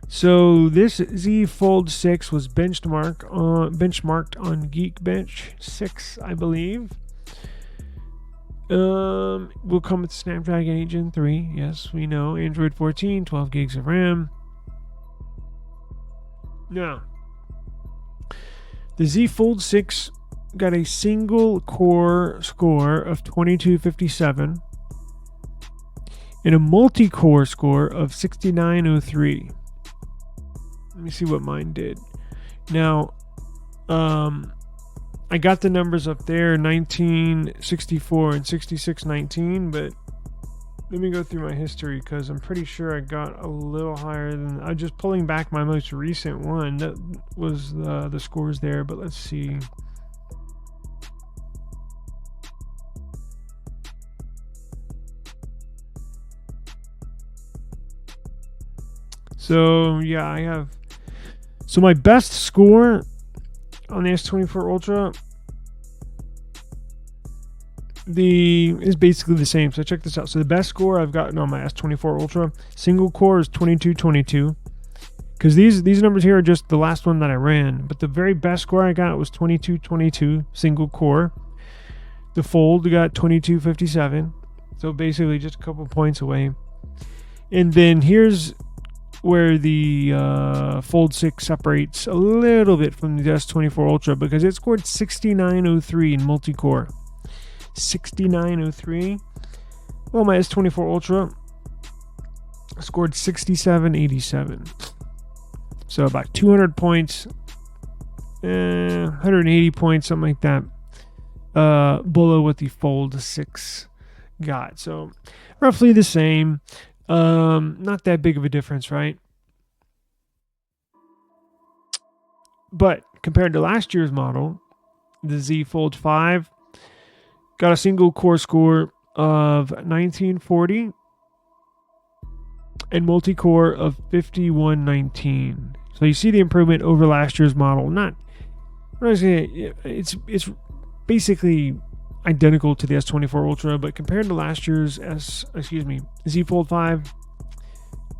So this Z Fold 6 was benchmarked on GeekBench 6, I believe. Will come with Snapdragon 8 Gen 3. Yes, we know. Android 14, 12 gigs of RAM. Now, the Z Fold 6 got a single core score of 2257 and a multi-core score of 6903. Let me see what mine did. Now, I got the numbers up there, 1964 and 6619, but let me go through my history because I'm pretty sure I got a little higher than... I'm just pulling back my most recent one. That was the scores there, but let's see. So, yeah, I have... So my best score on the S24 Ultra is basically the same. So check this out. So the best score I've gotten on my S24 Ultra single core is 2222. Because these numbers here are just the last one that I ran. But the very best score I got was 2222 single core. The Fold got 2257. So basically just a couple points away. And then here's where the Fold 6 separates a little bit from the S24 Ultra because it scored 6903 in multi-core. 6903. Well, my S24 Ultra scored 6787. So about 200 points, 180 points, something like that, below what the Fold 6 got. So roughly the same. Not that big of a difference, right? But compared to last year's model, the Z Fold 5 got a single core score of 1940 and multi-core of 5119. So you see the improvement over last year's model. It's basically identical to the S24 Ultra, but compared to last year's Z Fold 5,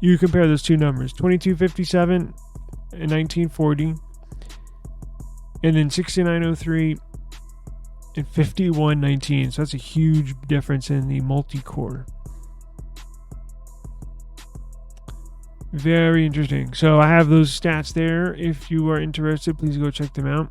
you compare those two numbers, 2257 and 1940, and then 6903 and 5119. So that's a huge difference in the multi-core. Very interesting. So I have those stats there. If you are interested, please go check them out.